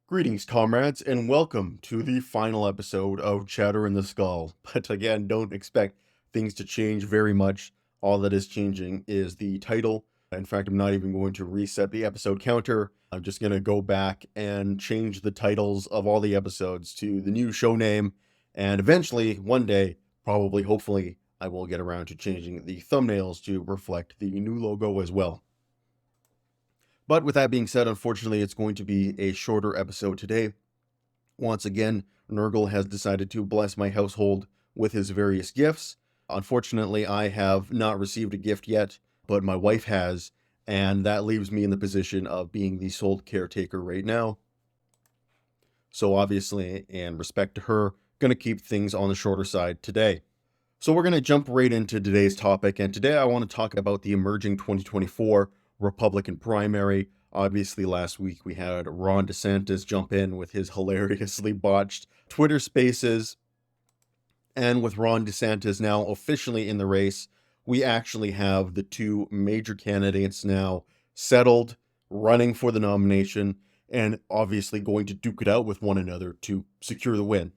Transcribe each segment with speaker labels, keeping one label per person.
Speaker 1: Greetings, comrades, and welcome to the final episode of Chatter in the Skull. But again, don't expect things to change very much. All that is changing is the title. In fact, I'm not even going to reset the episode counter. I'm just going to go back and change the titles of all the episodes to the new show name. And eventually, one day, probably, hopefully, I will get around to changing the thumbnails to reflect the new logo as well. But with that being said, unfortunately, it's going to be a shorter episode today. Once again, Nurgle has decided to bless my household with his various gifts. Unfortunately, I have not received a gift yet, but my wife has, and that leaves me in the position of being the sole caretaker right now. So obviously, in respect to her, going to keep things on the shorter side today. So we're going to jump right into today's topic, and today I want to talk about the emerging 2024 Republican primary. Obviously, last week we had Ron DeSantis jump in with his hilariously botched Twitter Spaces. And with Ron DeSantis now officially in the race, we actually have the two major candidates now settled, running for the nomination, and obviously going to duke it out with one another to secure the win.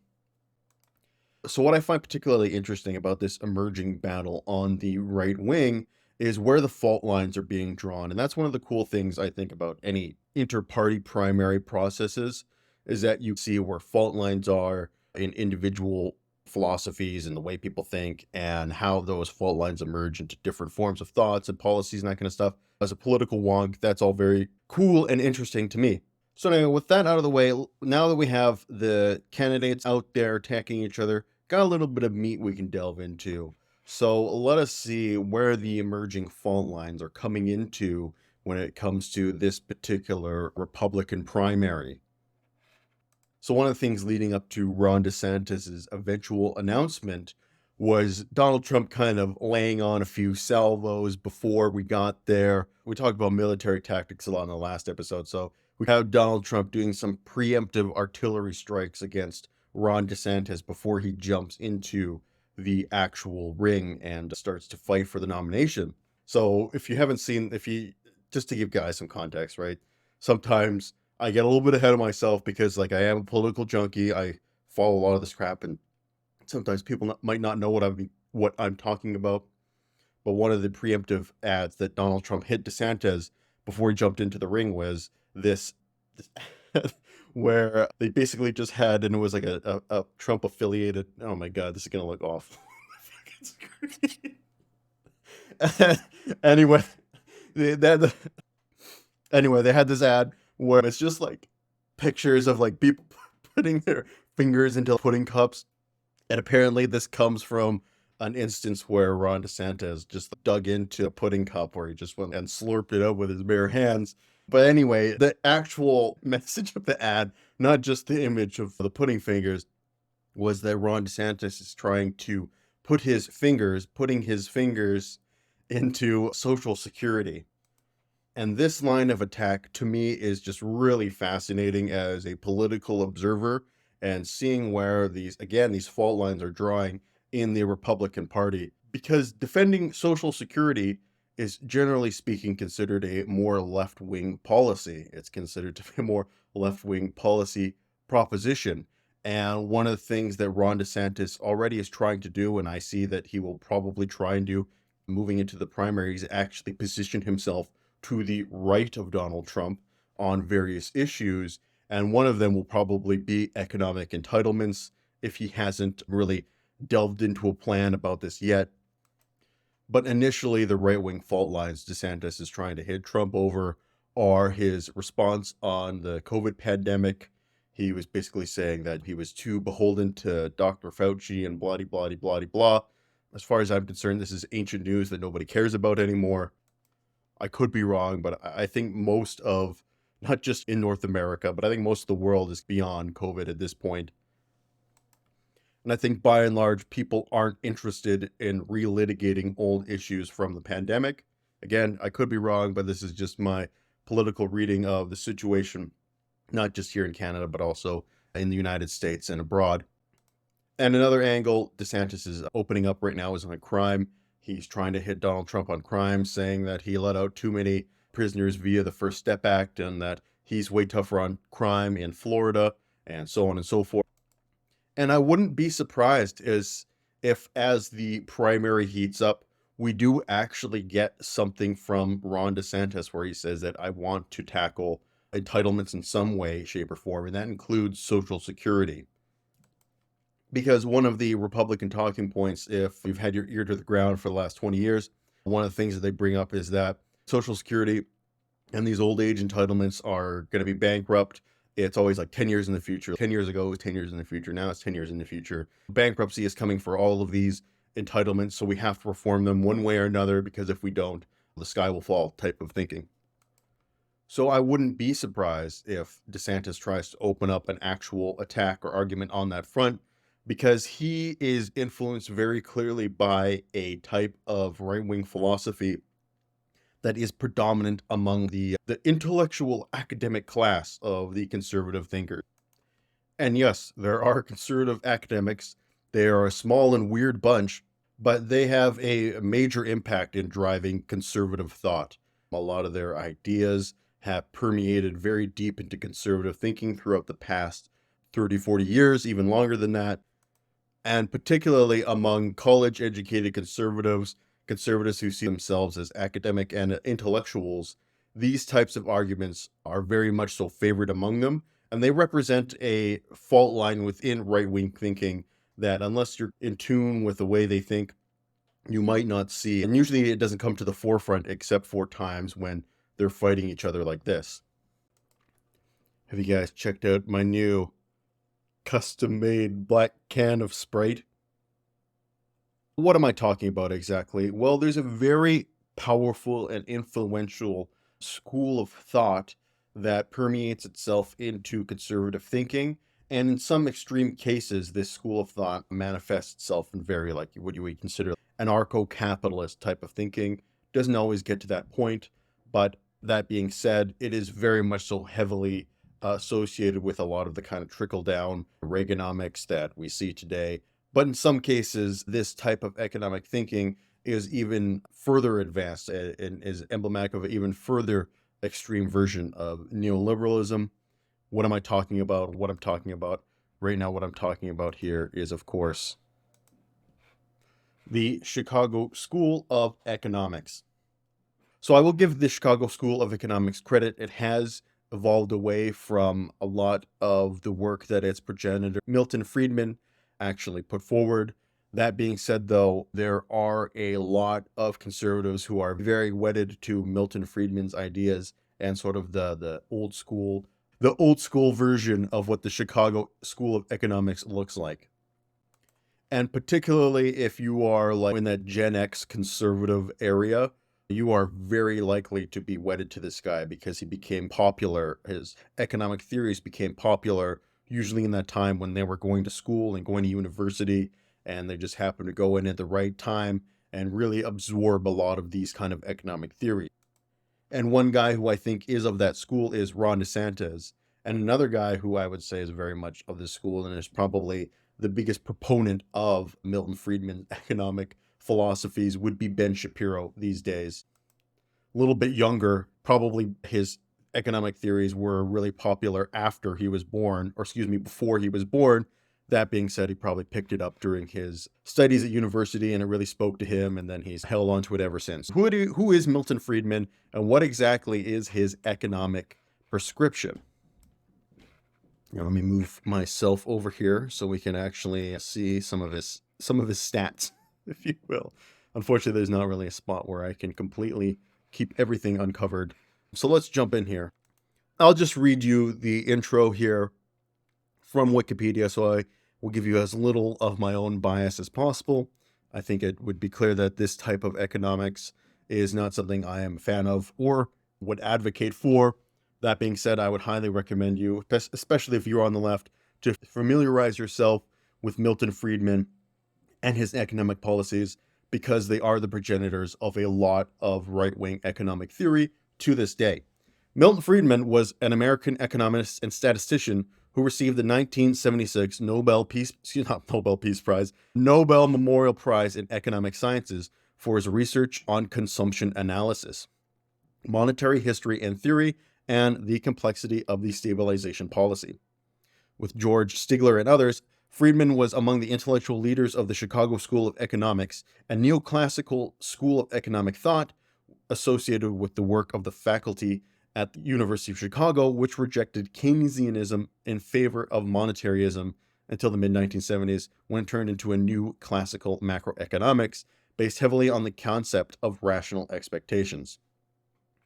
Speaker 1: So what I find particularly interesting about this emerging battle on the right wing is where the fault lines are being drawn. And that's one of the cool things I think about any inter-party primary processes, is that you see where fault lines are in individual philosophies and the way people think, and how those fault lines emerge into different forms of thoughts and policies and that kind of stuff. As a political wonk, that's all very cool and interesting to me. So anyway, with that out of the way, now that we have the candidates out there attacking each other, got a little bit of meat we can delve into. So let us see where the emerging fault lines are coming into when it comes to this particular Republican primary. So one of the things leading up to Ron DeSantis' eventual announcement was Donald Trump kind of laying on a few salvos before we got there. We talked about military tactics a lot in the last episode, so we have Donald Trump doing some preemptive artillery strikes against Ron DeSantis before he jumps into the actual ring and starts to fight for the nomination. So if you haven't seen, just to give guys some context, right? Sometimes I get a little bit ahead of myself because like I am a political junkie. I follow a lot of this crap, and sometimes people might not know what I'm talking about. But one of the preemptive ads that Donald Trump hit DeSantis before he jumped into the ring was this where they basically just had, and it was like a Trump affiliated. Oh my God, this is gonna look awful. Anyway, that anyway, they had this ad where it's just like pictures of like people putting their fingers into pudding cups, and apparently this comes from an instance where Ron DeSantis just dug into a pudding cup where he just went and slurped it up with his bare hands. But anyway, the actual message of the ad, not just the image of the pudding fingers, was that Ron DeSantis is trying to putting his fingers into Social Security. And this line of attack to me is just really fascinating as a political observer, and seeing where these fault lines are drawing in the Republican Party, because defending Social Security is generally speaking considered a more left-wing policy. It's considered to be a more left-wing policy proposition. And one of the things that Ron DeSantis already is trying to do, and I see that he will probably try and do moving into the primaries, actually position himself to the right of Donald Trump on various issues. And one of them will probably be economic entitlements, if he hasn't really delved into a plan about this yet. But initially, the right-wing fault lines DeSantis is trying to hit Trump over are his response on the COVID pandemic. He was basically saying that he was too beholden to Dr. Fauci and blah, blah, blah, blah. As far as I'm concerned, this is ancient news that nobody cares about anymore. I could be wrong, but I think most of, not just in North America, but I think most of the world is beyond COVID at this point. And I think by and large, people aren't interested in relitigating old issues from the pandemic. Again, I could be wrong, but this is just my political reading of the situation, not just here in Canada, but also in the United States and abroad. And another angle DeSantis is opening up right now is on crime. He's trying to hit Donald Trump on crime, saying that he let out too many prisoners via the First Step Act, and that He's way tougher on crime in Florida and so on and so forth. And I wouldn't be surprised if as the primary heats up, we do actually get something from Ron DeSantis where he says that I want to tackle entitlements in some way, shape, or form, and that includes Social Security. Because one of the Republican talking points, if you've had your ear to the ground for the last 20 years, one of the things that they bring up is that Social Security and these old age entitlements are going to be bankrupt. It's always like 10 years in the future. 10 years ago, it was 10 years in the future. Now it's 10 years in the future. Bankruptcy is coming for all of these entitlements, so we have to reform them one way or another, because if we don't, the sky will fall type of thinking. So I wouldn't be surprised if DeSantis tries to open up an actual attack or argument on that front, because he is influenced very clearly by a type of right-wing philosophy that is predominant among the intellectual academic class of the conservative thinkers. And yes, there are conservative academics. They are a small and weird bunch, but they have a major impact in driving conservative thought. A lot of their ideas have permeated very deep into conservative thinking throughout the past 30, 40 years, even longer than that. And particularly among college-educated conservatives who see themselves as academic and intellectuals, these types of arguments are very much so favored among them, and they represent a fault line within right-wing thinking that, unless you're in tune with the way they think, you might not see. And usually it doesn't come to the forefront except for times when they're fighting each other like this. Have you guys checked out my new custom-made black can of Sprite? What am I talking about exactly? Well, there's a very powerful and influential school of thought that permeates itself into conservative thinking. And in some extreme cases, this school of thought manifests itself in very, like, what you would consider anarcho-capitalist type of thinking. Doesn't always get to that point, but that being said, it is very much so heavily associated with a lot of the kind of trickle-down Reaganomics that we see today. But in some cases, this type of economic thinking is even further advanced and is emblematic of an even further extreme version of neoliberalism. What am I talking about? What I'm talking about right now, what I'm talking about here is, of course, the Chicago School of Economics. So I will give the Chicago School of Economics credit. It has evolved away from a lot of the work that its progenitor, Milton Friedman, actually put forward. That being said, though, there are a lot of conservatives who are very wedded to Milton Friedman's ideas and sort of the old school version of what the Chicago School of Economics looks like. And particularly if you are like in that Gen X conservative area, you are very likely to be wedded to this guy because he became popular. His economic theories became popular usually in that time when they were going to school and going to university, and they just happened to go in at the right time and really absorb a lot of these kind of economic theories. And one guy who I think is of that school is Ron DeSantis. And another guy who I would say is very much of this school and is probably the biggest proponent of Milton Friedman's economic philosophies would be Ben Shapiro these days. A little bit younger, probably his economic theories were really popular after he was born, or excuse me, before he was born. That being said, he probably picked it up during his studies at university and it really spoke to him, and then he's held on to it ever since. Who is Milton Friedman, and what exactly is his economic prescription? Now, let me move myself over here so we can actually see some of his stats, if you will. Unfortunately, there's not really a spot where I can completely keep everything uncovered. So let's jump in here. I'll just read you the intro here from Wikipedia, so I will give you as little of my own bias as possible. I think it would be clear that this type of economics is not something I am a fan of or would advocate for. That being said, I would highly recommend you, especially if you're on the left, to familiarize yourself with Milton Friedman and his economic policies, because they are the progenitors of a lot of right-wing economic theory to this day. Milton Friedman was an American economist and statistician who received the 1976 Nobel Memorial Prize in Economic Sciences for his research on consumption analysis, monetary history and theory, and the complexity of the stabilization policy. With George Stigler and others, Friedman was among the intellectual leaders of the Chicago School of Economics, a neoclassical school of economic thought associated with the work of the faculty at the University of Chicago, which rejected Keynesianism in favor of monetarism until the mid-1970s, when it turned into a new classical macroeconomics based heavily on the concept of rational expectations.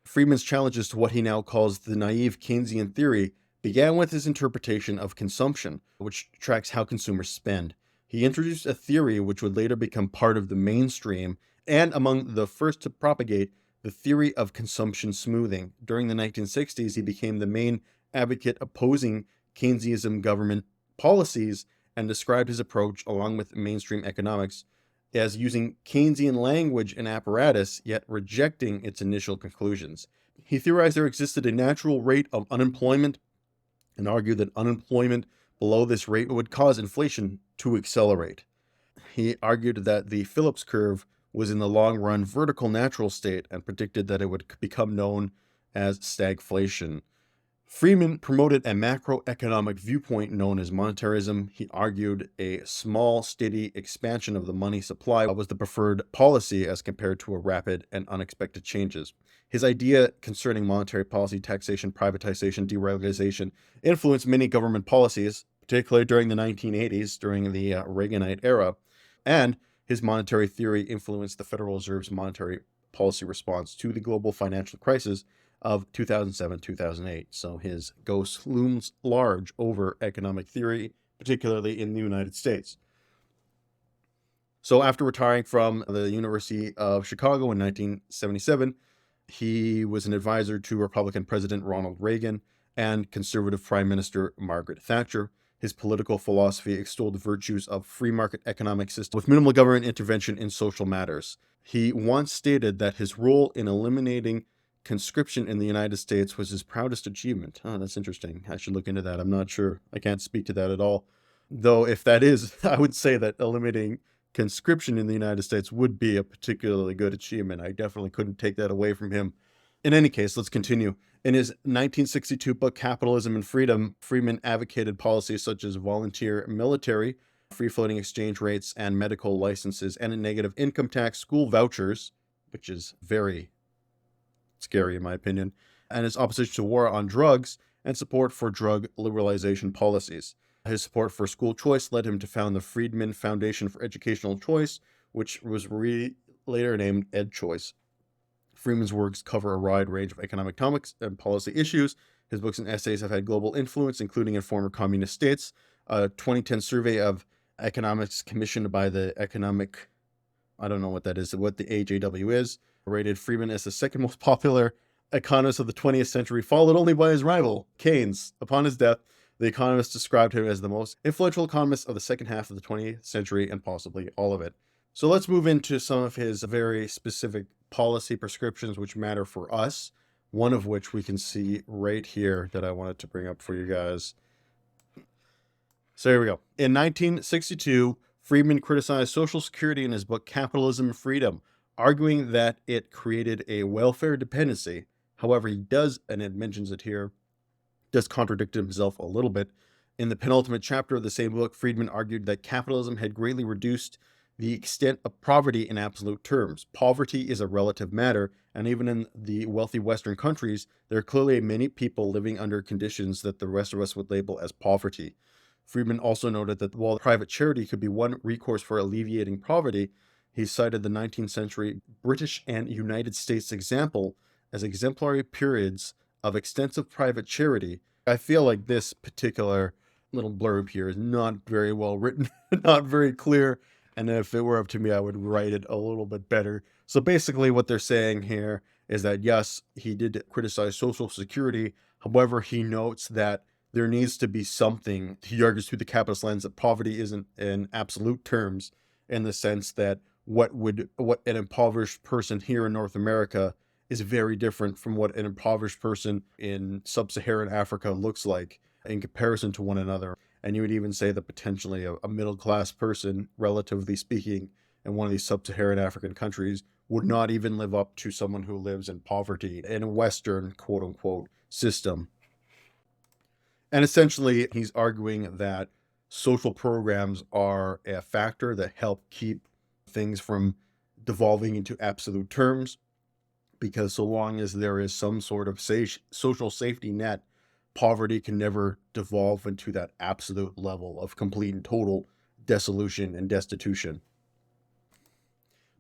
Speaker 1: Friedman's challenges to what he now calls the naive Keynesian theory began with his interpretation of consumption, which tracks how consumers spend. He introduced a theory which would later become part of the mainstream, and among the first to propagate the theory of consumption smoothing. During the 1960s, he became the main advocate opposing Keynesianism government policies and described his approach, along with mainstream economics, as using Keynesian language and apparatus, yet rejecting its initial conclusions. He theorized there existed a natural rate of unemployment and argued that unemployment below this rate would cause inflation to accelerate. He argued that the Phillips curve was in the long run vertical natural state and predicted that it would become known as stagflation. Friedman promoted a macroeconomic viewpoint known as monetarism. He argued a small, steady expansion of the money supply was the preferred policy as compared to a rapid and unexpected changes. His idea concerning monetary policy, taxation, privatization, deregulation influenced many government policies, particularly during the 1980s, during the Reaganite era, and his monetary theory influenced the Federal Reserve's monetary policy response to the global financial crisis of 2007-2008. So his ghost looms large over economic theory, particularly in the United States. So after retiring from the University of Chicago in 1977, he was an advisor to Republican President Ronald Reagan and conservative Prime Minister Margaret Thatcher. His political philosophy extolled the virtues of free market economic system with minimal government intervention in social matters. He once stated that his role in eliminating conscription in the United States was his proudest achievement. Oh, that's interesting. I should look into that. I'm not sure. I can't speak to that at all. Though if that is, I would say that eliminating conscription in the United States would be a particularly good achievement. I definitely couldn't take that away from him. In any case, let's continue. In his 1962 book, Capitalism and Freedom, Friedman advocated policies such as volunteer military, free-floating exchange rates and medical licenses, and a negative income tax, school vouchers, which is very scary in my opinion, and his opposition to war on drugs and support for drug liberalization policies. His support for school choice led him to found the Friedman Foundation for Educational Choice, which was later named EdChoice. Friedman's works cover a wide range of economic topics and policy issues. His books and essays have had global influence, including in former communist states. A 2010 survey of economics commissioned by the I don't know what that is, what the AJW is, rated Friedman as the second most popular economist of the 20th century, followed only by his rival, Keynes. Upon his death, the Economist described him as the most influential economist of the second half of the 20th century and possibly all of it. So let's move into some of his very specific policy prescriptions which matter for us, one of which we can see right here that I wanted to bring up for you guys. So here we go. In 1962, Friedman criticized Social Security in his book Capitalism and Freedom, arguing that it created a welfare dependency. However, he does, and it mentions it here, does contradict himself a little bit. In the penultimate chapter of the same book, Friedman argued that capitalism had greatly reduced the extent of poverty in absolute terms. Poverty is a relative matter, and even in the wealthy Western countries, there are clearly many people living under conditions that the rest of us would label as poverty. Friedman also noted that while private charity could be one recourse for alleviating poverty, he cited the 19th century British and United States example as exemplary periods of extensive private charity. I feel like this particular little blurb here is not very well written, not very clear, and if it were up to me, I would write it a little bit better. So basically what they're saying here is that yes, he did criticize Social Security. However, he notes that there needs to be something. He argues through the capitalist lens that poverty isn't in absolute terms, in the sense that what an impoverished person here in North America is very different from what an impoverished person in sub-Saharan Africa looks like in comparison to one another. And you would even say that potentially a middle-class person, relatively speaking, in one of these sub-Saharan African countries would not even live up to someone who lives in poverty in a Western, quote-unquote, system. And essentially, he's arguing that social programs are a factor that help keep things from devolving into absolute terms, because so long as there is some sort of social safety net, poverty can never devolve into that absolute level of complete and total dissolution and destitution.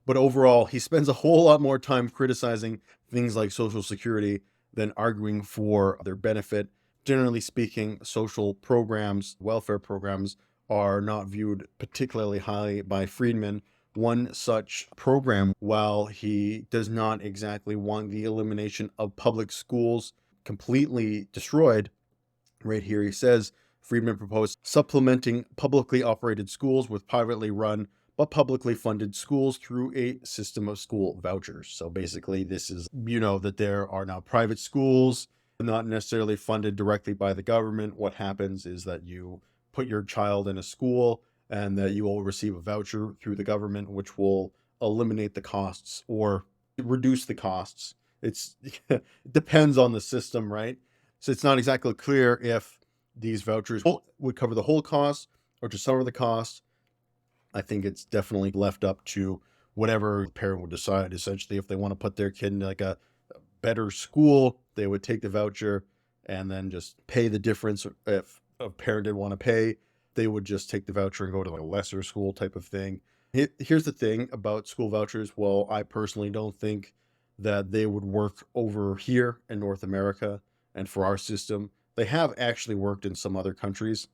Speaker 1: But overall, he spends a whole lot more time criticizing things like Social Security than arguing for their benefit. Generally speaking, social programs, welfare programs, are not viewed particularly highly by Friedman. One such program, while he does not exactly want the elimination of public schools completely destroyed, right here he says, Friedman proposed supplementing publicly operated schools with privately run but publicly funded schools through a system of school vouchers. So basically, this is, that there are now private schools, not necessarily funded directly by the government. What happens is that you put your child in a school and that you will receive a voucher through the government, which will eliminate the costs or reduce the costs. It depends on the system, right? So it's not exactly clear if these vouchers would cover the whole cost or just some of the costs. I think it's definitely left up to whatever parent would decide. Essentially, if they want to put their kid in like a better school, they would take the voucher and then just pay the difference. If a parent didn't want to pay, they would just take the voucher and go to like a lesser school type of thing. Here's the thing about school vouchers. Well, I personally don't think that they would work over here in North America and for our system. They have actually worked in some other countries.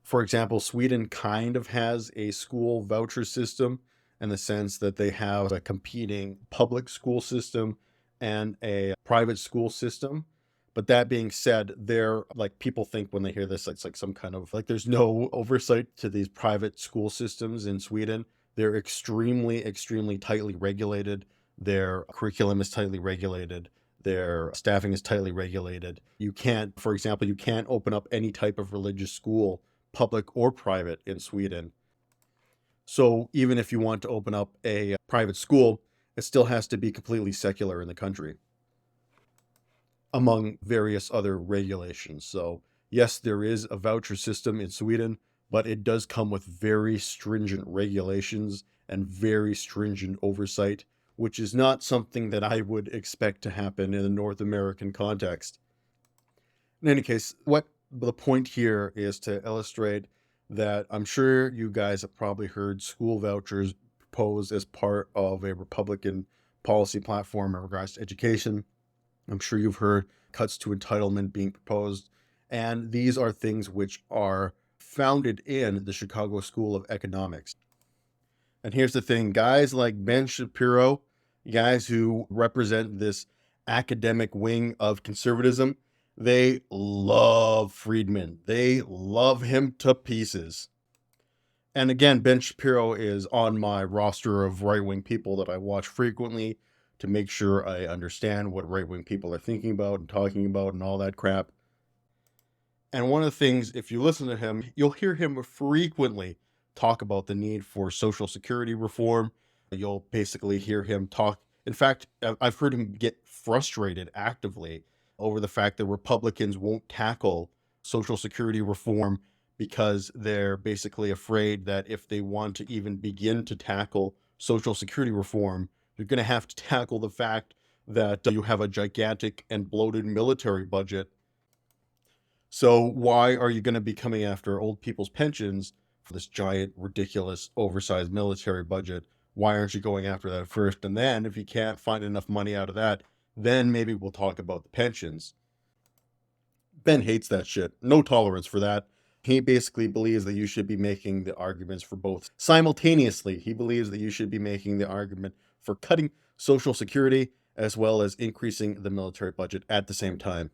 Speaker 1: For example, Sweden kind of has a school voucher system in the sense that they have a competing public school system and a private school system. But that being said, they're like, people think when they hear this, it's like some kind of like there's no oversight to these private school systems in Sweden. They're extremely, extremely tightly regulated. Their curriculum is tightly regulated. Their staffing is tightly regulated. You can't, for example, you can't open up any type of religious school, public or private, in Sweden. So even if you want to open up a private school, it still has to be completely secular in the country, among various other regulations. So yes, there is a voucher system in Sweden, but it does come with very stringent regulations and very stringent oversight, which is not something that I would expect to happen in the North American context. In any case, what the point here is to illustrate that I'm sure you guys have probably heard school vouchers proposed as part of a Republican policy platform in regards to education. I'm sure you've heard cuts to entitlement being proposed. And these are things which are founded in the Chicago School of Economics. And here's the thing, guys like Ben Shapiro, guys who represent this academic wing of conservatism, they love Friedman. They love him to pieces. And again, Ben Shapiro is on my roster of right-wing people that I watch frequently to make sure I understand what right-wing people are thinking about and talking about and all that crap. And one of the things, if you listen to him, you'll hear him frequently talk about the need for Social Security reform. You'll basically hear him talk. In fact, I've heard him get frustrated actively over the fact that Republicans won't tackle Social Security reform because they're basically afraid that if they want to even begin to tackle Social Security reform, you're going to have to tackle the fact that you have a gigantic and bloated military budget. So why are you going to be coming after old people's pensions for this giant, ridiculous, oversized military budget? Why aren't you going after that first? And then if you can't find enough money out of that, then maybe we'll talk about the pensions. Ben hates that shit. No tolerance for that. He basically believes that you should be making the arguments for both simultaneously. He believes that you should be making the argument for cutting Social Security as well as increasing the military budget at the same time.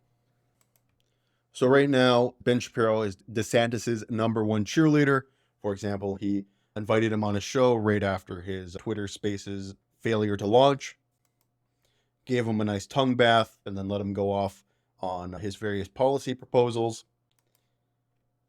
Speaker 1: So right now, Ben Shapiro is DeSantis's #1 cheerleader. For example, he invited him on a show right after his Twitter Spaces failure to launch, gave him a nice tongue bath, and then let him go off on his various policy proposals.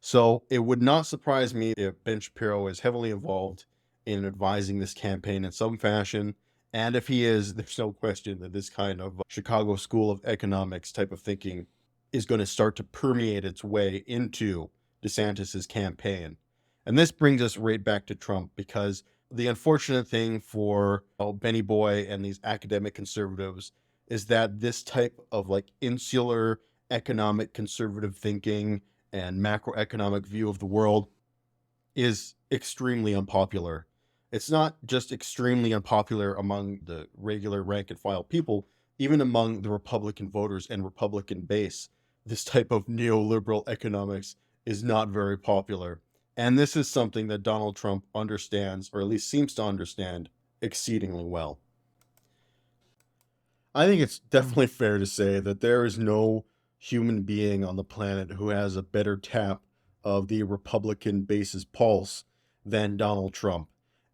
Speaker 1: So it would not surprise me if Ben Shapiro is heavily involved in advising this campaign in some fashion, And if he is, there's no question that this kind of Chicago School of Economics type of thinking is going to start to permeate its way into DeSantis's campaign. And this brings us right back to Trump, because the unfortunate thing for Benny Boy and these academic conservatives is that this type of like insular economic conservative thinking and macroeconomic view of the world is extremely unpopular. It's not just extremely unpopular among the regular rank and file people, even among the Republican voters and Republican base. This type of neoliberal economics is not very popular. And this is something that Donald Trump understands, or at least seems to understand, exceedingly well. I think it's definitely fair to say that there is no human being on the planet who has a better tap of the Republican base's pulse than Donald Trump.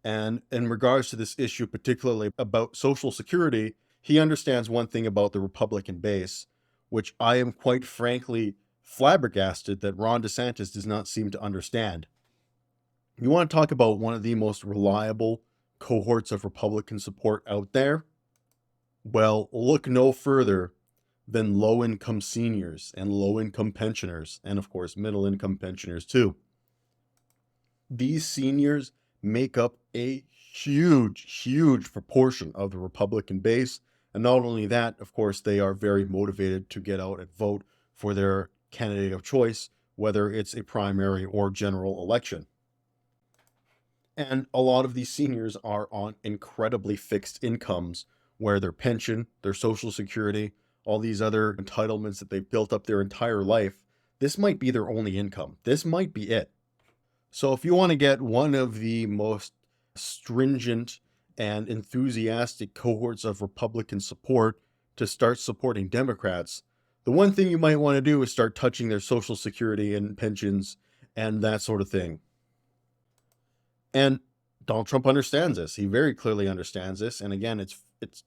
Speaker 1: And in regards to this issue, particularly about Social Security, he understands one thing about the Republican base, which I am quite frankly flabbergasted that Ron DeSantis does not seem to understand. You want to talk about one of the most reliable cohorts of Republican support out there? Well, look no further than low-income seniors and low-income pensioners, and of course, middle-income pensioners too. These seniors make up a huge proportion of the Republican base. And not only that, of course, they are very motivated to get out and vote for their candidate of choice, whether it's a primary or general election. And a lot of these seniors are on incredibly fixed incomes, where their pension, their Social Security, all these other entitlements that they've built up their entire life, this might be their only income. This might be it. So if you want to get one of the most stringent and enthusiastic cohorts of Republican support to start supporting Democrats, the one thing you might want to do is start touching their Social Security and pensions and that sort of thing. And Donald Trump understands this. He very clearly understands this. And again, it's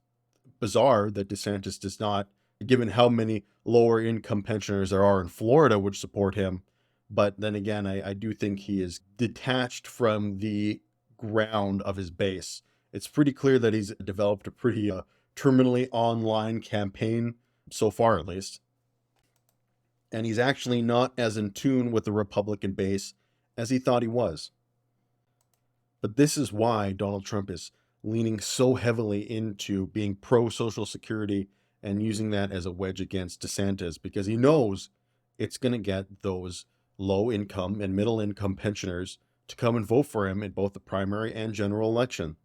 Speaker 1: bizarre that DeSantis does not, given how many lower income pensioners there are in Florida which support him. But then again, I do think he is detached from the ground of his base. It's pretty clear that he's developed a pretty terminally online campaign, so far at least. And he's actually not as in tune with the Republican base as he thought he was. But this is why Donald Trump is leaning so heavily into being pro-Social Security and using that as a wedge against DeSantis, because he knows it's going to get those low-income and middle-income pensioners to come and vote for him in both the primary and general election.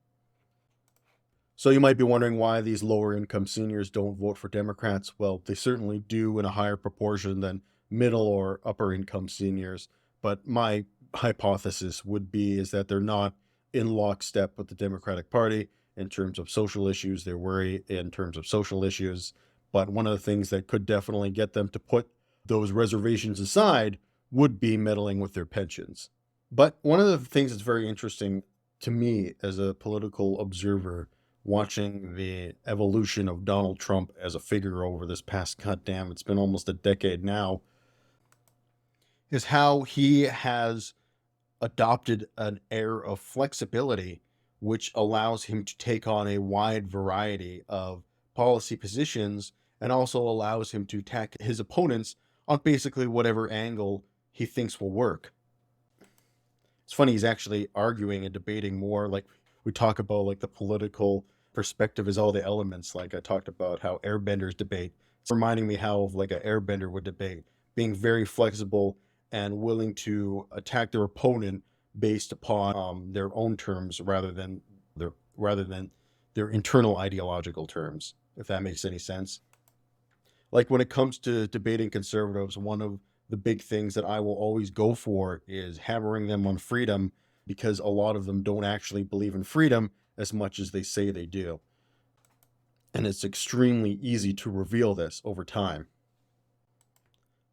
Speaker 1: So you might be wondering why these lower-income seniors don't vote for Democrats. Well, they certainly do in a higher proportion than middle or upper-income seniors. But my hypothesis would be is that they're not in lockstep with the Democratic Party in terms of social issues. They're worried in terms of social issues. But one of the things that could definitely get them to put those reservations aside would be meddling with their pensions. But one of the things that's very interesting to me as a political observer, watching the evolution of Donald Trump as a figure over this past, goddamn, it's been almost a decade now, is how he has adopted an air of flexibility, which allows him to take on a wide variety of policy positions and also allows him to attack his opponents on basically whatever angle he thinks will work. It's funny, he's actually arguing and debating more. Like we talk about like the political perspective is all the elements. Like I talked about how airbenders debate. It's reminding me how like an airbender would debate, being very flexible and willing to attack their opponent based upon their own terms rather than their internal ideological terms, if that makes any sense. Like when it comes to debating conservatives, one of the big things that I will always go for is hammering them on freedom, because a lot of them don't actually believe in freedom as much as they say they do. And it's extremely easy to reveal this over time.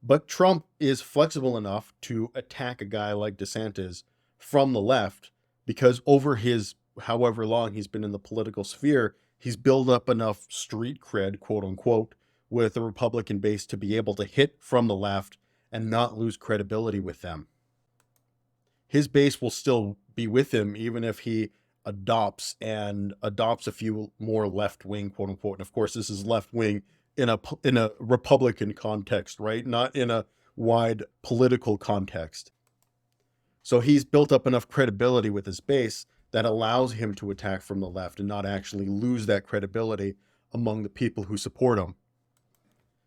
Speaker 1: But Trump is flexible enough to attack a guy like DeSantis from the left, because over his however long he's been in the political sphere, he's built up enough street cred, quote unquote, with the Republican base to be able to hit from the left and not lose credibility with them. His base will still be with him, even if he adopts a few more left-wing, quote unquote. And of course, this is left-wing in a Republican context, right? Not in a wide political context. So he's built up enough credibility with his base that allows him to attack from the left and not actually lose that credibility among the people who support him.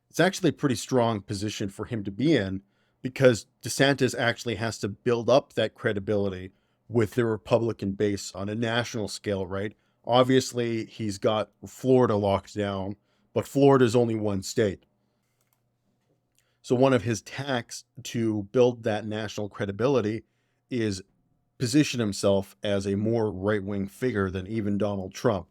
Speaker 1: It's actually a pretty strong position for him to be in, because DeSantis actually has to build up that credibility with the Republican base on a national scale, right? Obviously, he's got Florida locked down, but Florida is only one state. So one of his tactics to build that national credibility is position himself as a more right-wing figure than even Donald Trump.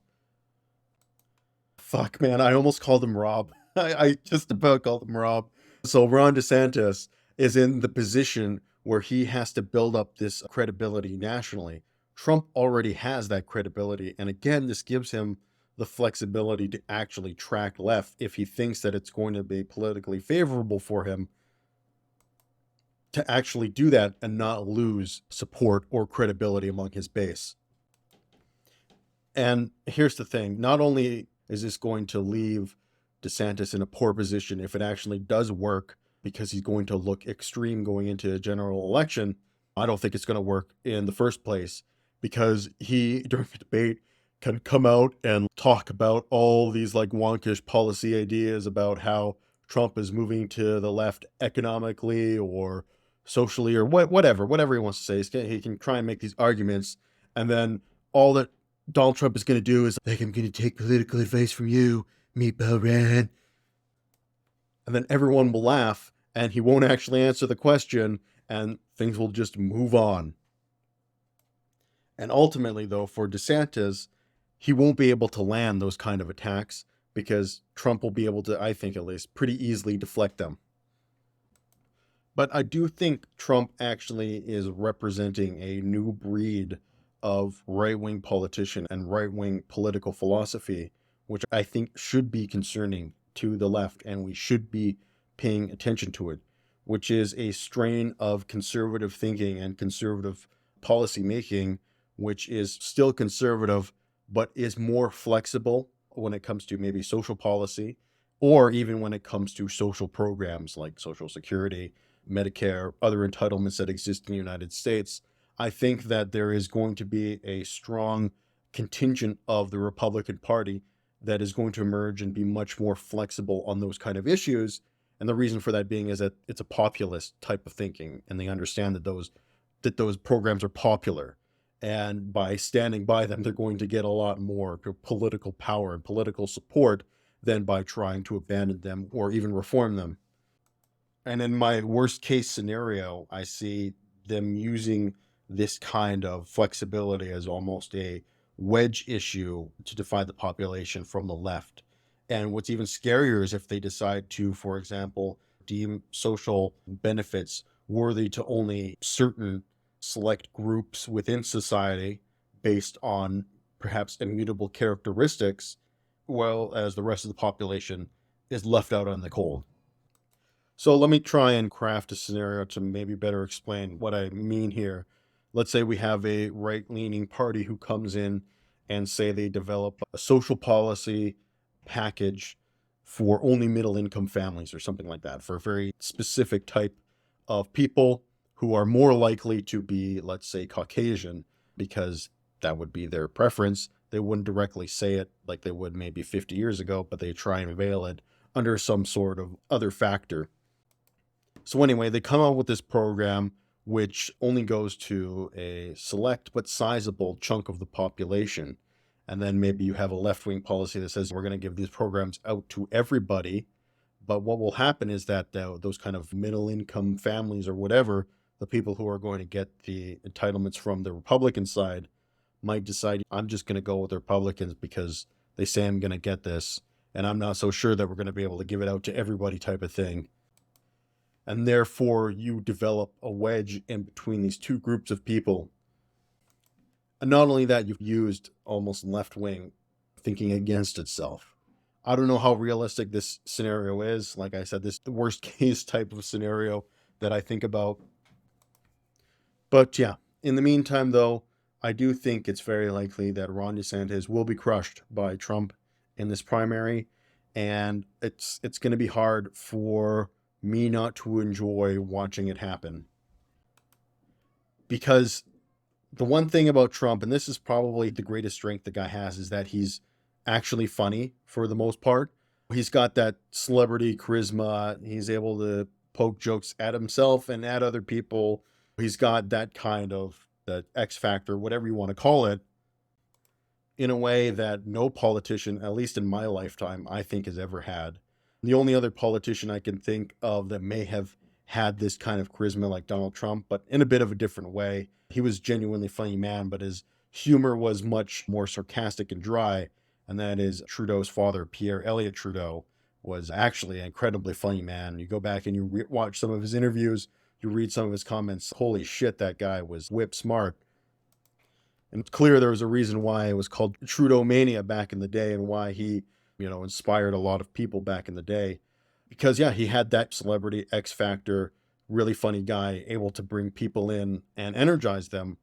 Speaker 1: Fuck, man, I almost called him Rob. I just about called him Rob. So Ron DeSantis is in the position where he has to build up this credibility nationally. Trump already has that credibility. And again, this gives him the flexibility to actually track left if he thinks that it's going to be politically favorable for him to actually do that and not lose support or credibility among his base. And here's the thing, not only is this going to leave DeSantis in a poor position if it actually does work, because he's going to look extreme going into a general election, I don't think it's going to work in the first place, because he, during the debate, can come out and talk about all these like wonkish policy ideas about how Trump is moving to the left economically or socially or whatever he wants to say. He can try and make these arguments, and then all that Donald Trump is going to do is like, I'm going to take political advice from you, Meatball Ran. And then everyone will laugh, and he won't actually answer the question, and things will just move on. And ultimately, though, for DeSantis, he won't be able to land those kind of attacks because Trump will be able to, I think at least, pretty easily deflect them. But I do think Trump actually is representing a new breed of right-wing politician and right-wing political philosophy, which I think should be concerning to the left, and we should be paying attention to it, which is a strain of conservative thinking and conservative policy making, which is still conservative, but is more flexible when it comes to maybe social policy, or even when it comes to social programs like Social Security, Medicare, other entitlements that exist in the United States. I think that there is going to be a strong contingent of the Republican Party that is going to emerge and be much more flexible on those kind of issues. And the reason for that being is that it's a populist type of thinking, and they understand that those programs are popular. And by standing by them, they're going to get a lot more political power and political support than by trying to abandon them or even reform them. And in my worst case scenario, I see them using this kind of flexibility as almost a wedge issue to divide the population from the left. And what's even scarier is if they decide to, for example, deem social benefits worthy to only certain select groups within society based on perhaps immutable characteristics, while as the rest of the population is left out on the cold. So let me try and craft a scenario to maybe better explain what I mean here. Let's say we have a right-leaning party who comes in and say they develop a social policy package for only middle-income families or something like that, for a very specific type of people who are more likely to be, let's say, Caucasian, because that would be their preference. They wouldn't directly say it like they would maybe 50 years ago, but they try and veil it under some sort of other factor. So anyway, they come out with this program which only goes to a select but sizable chunk of the population. And then maybe you have a left-wing policy that says we're going to give these programs out to everybody. But what will happen is that those kind of middle-income families or whatever, the people who are going to get the entitlements from the Republican side, might decide, I'm just going to go with the Republicans because they say I'm going to get this, and I'm not so sure that we're going to be able to give it out to everybody type of thing. And therefore, you develop a wedge in between these two groups of people. And not only that, you've used almost left-wing thinking against itself. I don't know how realistic this scenario is. Like I said, this is the worst case type of scenario that I think about. But yeah, in the meantime, though, I do think it's very likely that Ron DeSantis will be crushed by Trump in this primary, and it's going to be hard for me not to enjoy watching it happen. Because the one thing about Trump, and this is probably the greatest strength the guy has, is that he's actually funny for the most part. He's got that celebrity charisma. He's able to poke jokes at himself and at other people. He's got that kind of the X factor, whatever you want to call it, in a way that no politician, at least in my lifetime, I think has ever had. The only other politician I can think of that may have had this kind of charisma like Donald Trump, but in a bit of a different way. He was genuinely funny man, but his humor was much more sarcastic and dry. And that is Trudeau's father, Pierre Elliott Trudeau, was actually an incredibly funny man. You go back and you watch some of his interviews, you read some of his comments. Holy shit, that guy was whip smart. And it's clear there was a reason why it was called Trudeau Mania back in the day, and why he, inspired a lot of people back in the day. Because, yeah, he had that celebrity X factor, really funny guy, able to bring people in and energize them.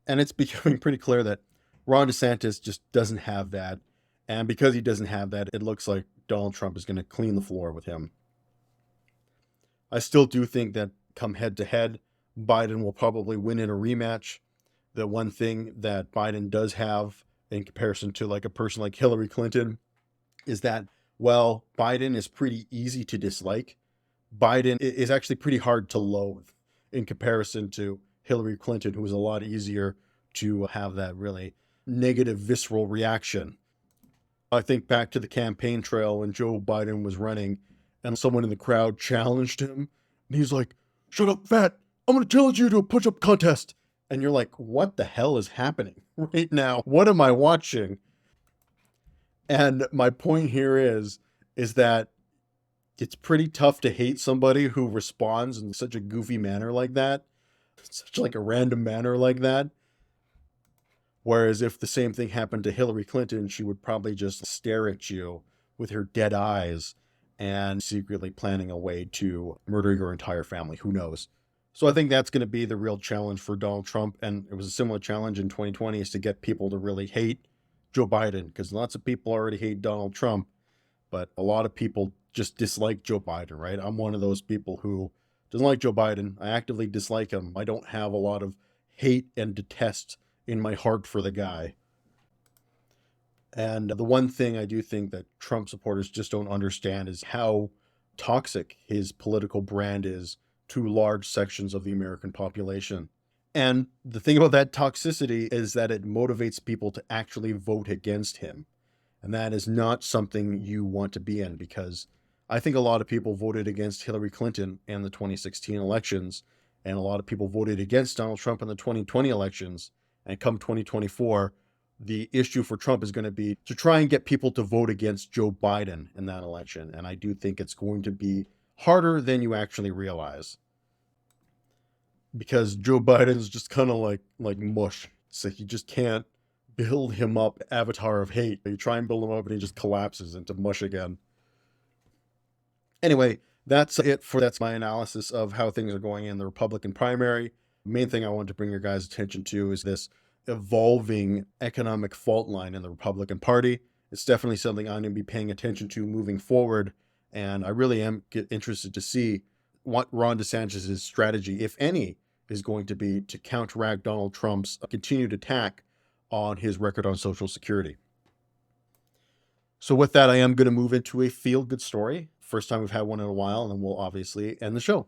Speaker 1: And it's becoming pretty clear that Ron DeSantis just doesn't have that. And because he doesn't have that, it looks like Donald Trump is going to clean the floor with him. I still do think that come head to head, Biden will probably win in a rematch. The one thing that Biden does have in comparison to like a person like Hillary Clinton is that, well, Biden is pretty easy to dislike. Biden is actually pretty hard to loathe in comparison to Hillary Clinton, who was a lot easier to have that really negative, visceral reaction. I think back to the campaign trail when Joe Biden was running and someone in the crowd challenged him. And he's like, "Shut up, fat. I'm going to challenge you to a push-up contest." And you're like, what the hell is happening right now? What am I watching? And my point here is that it's pretty tough to hate somebody who responds in such a goofy manner like that, such like a random manner like that. Whereas if the same thing happened to Hillary Clinton, she would probably just stare at you with her dead eyes and secretly planning a way to murder your entire family. Who knows? So I think that's going to be the real challenge for Donald Trump. And it was a similar challenge in 2020, is to get people to really hate Joe Biden, because lots of people already hate Donald Trump, but a lot of people just dislike Joe Biden, right? I'm one of those people who doesn't like Joe Biden. I actively dislike him. I don't have a lot of hate and detest in my heart for the guy. And the one thing I do think that Trump supporters just don't understand is how toxic his political brand is to large sections of the American population. And the thing about that toxicity is that it motivates people to actually vote against him. And that is not something you want to be in, because I think a lot of people voted against Hillary Clinton in the 2016 elections, and a lot of people voted against Donald Trump in the 2020 elections. And come 2024, the issue for Trump is going to be to try and get people to vote against Joe Biden in that election. And I do think it's going to be harder than you actually realize, because Joe Biden is just kind of like mush. So you just can't build him up, avatar of hate. You try and build him up and he just collapses into mush again. Anyway, that's my analysis of how things are going in the Republican primary. The main thing I want to bring your guys' attention to is this evolving economic fault line in the Republican Party. It's definitely something I'm going to be paying attention to moving forward. And I really am interested to see what Ron DeSantis' strategy, if any, is going to be to counteract Donald Trump's continued attack on his record on Social Security. So with that, I am going to move into a feel-good story. First time we've had one in a while, and then we'll obviously end the show.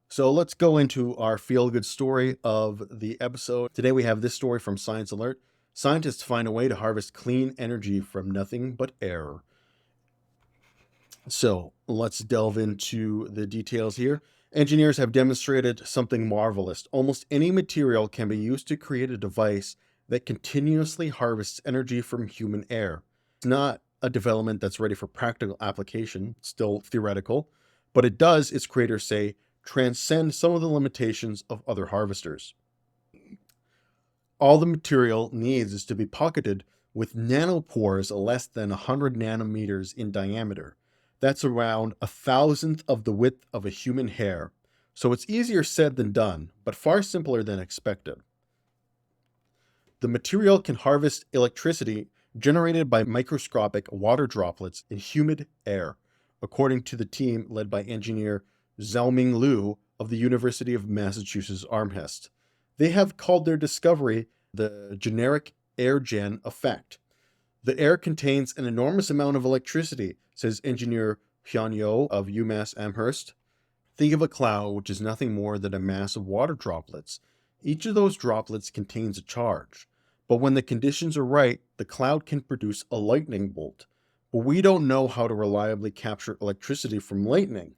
Speaker 1: So let's go into our feel-good story of the episode. Today we have this story from Science Alert. Scientists find a way to harvest clean energy from nothing but air. So let's delve into the details here. Engineers have demonstrated something marvelous. Almost any material can be used to create a device that continuously harvests energy from human air. It's not a development that's ready for practical application, still theoretical, but it does, its creators say, transcend some of the limitations of other harvesters. All the material needs is to be pocketed with nanopores less than 100 nanometers in diameter. That's around 1,000th of the width of a human hair. So it's easier said than done, but far simpler than expected. The material can harvest electricity generated by microscopic water droplets in humid air, according to the team led by engineer Xiaoming Liu of the University of Massachusetts Amherst. They have called their discovery the generic airgen effect. The air contains an enormous amount of electricity, says engineer Hyun-Yo of UMass Amherst. Think of a cloud, which is nothing more than a mass of water droplets. Each of those droplets contains a charge. But when the conditions are right, the cloud can produce a lightning bolt. But we don't know how to reliably capture electricity from lightning.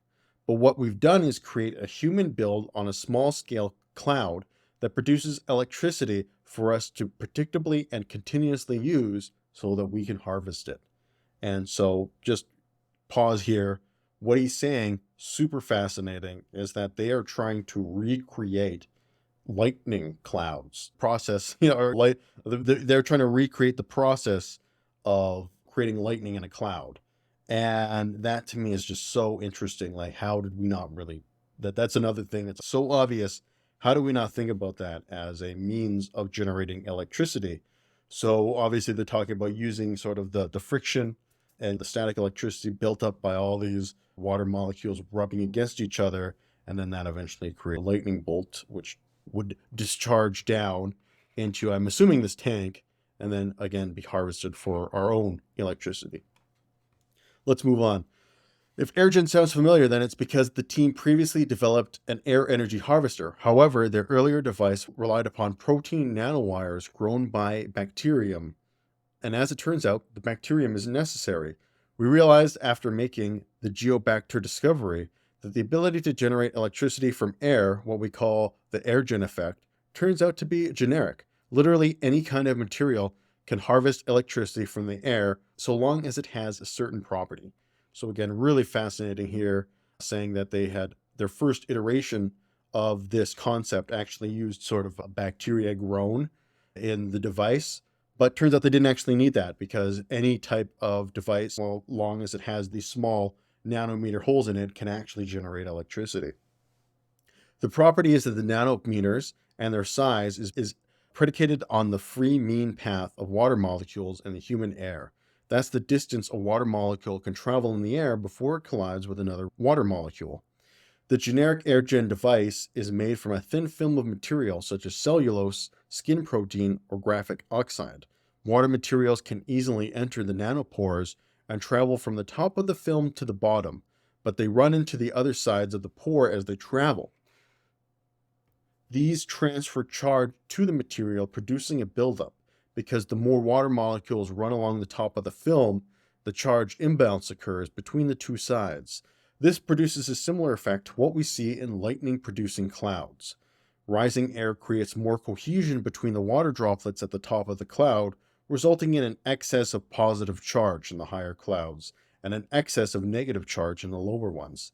Speaker 1: But what we've done is create a human build on a small scale cloud that produces electricity for us to predictably and continuously use so that we can harvest it. And so just pause here. What he's saying, super fascinating, is that they are trying to recreate lightning clouds process, or they're trying to recreate the process of creating lightning in a cloud. And that to me is just so interesting. Like, how did we not really, that's another thing that's so obvious. How do we not think about that as a means of generating electricity? So obviously they're talking about using sort of the friction and the static electricity built up by all these water molecules rubbing against each other, and then that eventually create a lightning bolt, which would discharge down into, I'm assuming, this tank, and then again be harvested for our own electricity. Let's move on. If airgen sounds familiar, then it's because the team previously developed an air energy harvester. However, their earlier device relied upon protein nanowires grown by bacterium. And as it turns out, the bacterium is necessary. We realized after making the Geobacter discovery that the ability to generate electricity from air, what we call the airgen effect, turns out to be generic. Literally any kind of material can harvest electricity from the air so long as it has a certain property. So again, really fascinating here, saying that they had their first iteration of this concept actually used sort of a bacteria grown in the device. But turns out they didn't actually need that, because any type of device, well, long as it has these small nanometer holes in it, can actually generate electricity. The property is that the nanometers and their size is predicated on the free mean path of water molecules in the human air. That's the distance a water molecule can travel in the air before it collides with another water molecule. The generic airgen device is made from a thin film of material such as cellulose, skin protein, or graphic oxide. Water materials can easily enter the nanopores and travel from the top of the film to the bottom, but they run into the other sides of the pore as they travel. These transfer charge to the material, producing a buildup. Because the more water molecules run along the top of the film, the charge imbalance occurs between the two sides. This produces a similar effect to what we see in lightning-producing clouds. Rising air creates more cohesion between the water droplets at the top of the cloud, resulting in an excess of positive charge in the higher clouds and an excess of negative charge in the lower ones.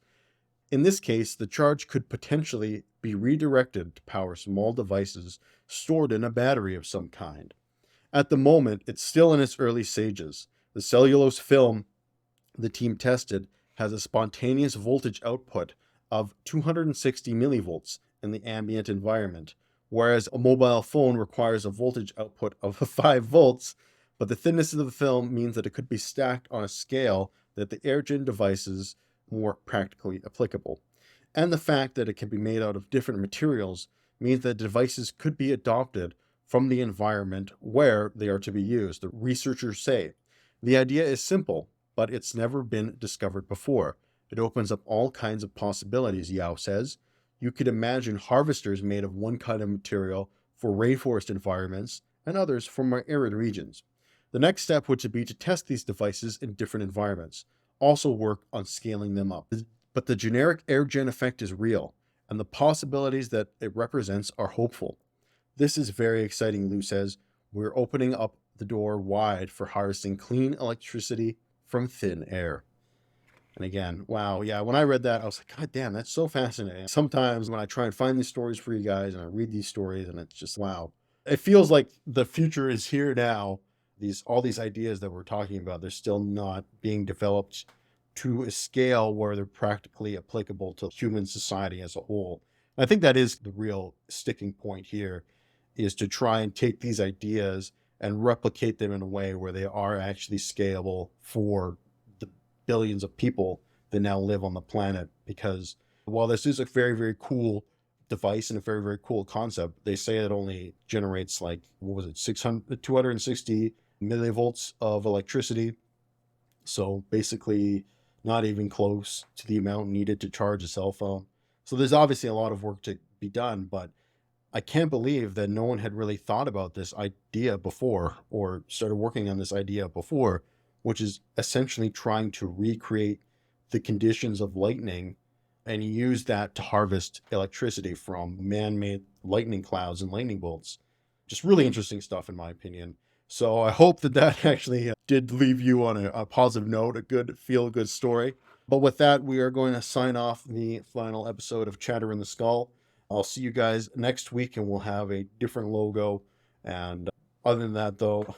Speaker 1: In this case, the charge could potentially be redirected to power small devices stored in a battery of some kind. At the moment, it's still in its early stages. The cellulose film the team tested has a spontaneous voltage output of 260 millivolts in the ambient environment, whereas a mobile phone requires a voltage output of 5 volts, but the thinness of the film means that it could be stacked on a scale that the airgen devices more practically applicable. And the fact that it can be made out of different materials means that devices could be adopted from the environment where they are to be used, the researchers say. The idea is simple, but it's never been discovered before. It opens up all kinds of possibilities, Yao says. You could imagine harvesters made of one kind of material for rainforest environments and others for more arid regions. The next step would be to test these devices in different environments, also work on scaling them up. But the generic airgen effect is real, and the possibilities that it represents are hopeful. This is very exciting, Liu says. We're opening up the door wide for harvesting clean electricity from thin air. And again, wow, yeah, when I read that, I was like, God damn, that's so fascinating. Sometimes when I try and find these stories for you guys and I read these stories, and it's just, wow. It feels like the future is here now. All these ideas that we're talking about, they're still not being developed to a scale where they're practically applicable to human society as a whole. I think that is the real sticking point here, is to try and take these ideas and replicate them in a way where they are actually scalable for the billions of people that now live on the planet. Because while this is a very, very cool device and a very, very cool concept, they say it only generates like, what was it, 260 millivolts of electricity. So basically not even close to the amount needed to charge a cell phone. So there's obviously a lot of work to be done, but I can't believe that no one had really thought about this idea before or started working on this idea before, which is essentially trying to recreate the conditions of lightning and use that to harvest electricity from man-made lightning clouds and lightning bolts. Just really interesting stuff, in my opinion. So I hope that actually did leave you on a positive note, a good feel-good story. But with that, we are going to sign off the final episode of Chatter in the Skull. I'll see you guys next week, and we'll have a different logo. And other than that, though,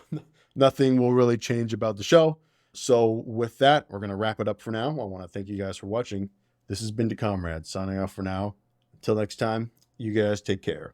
Speaker 1: nothing will really change about the show. So with that, we're going to wrap it up for now. I want to thank you guys for watching. This has been the Comrade, signing off for now. Until next time, you guys take care.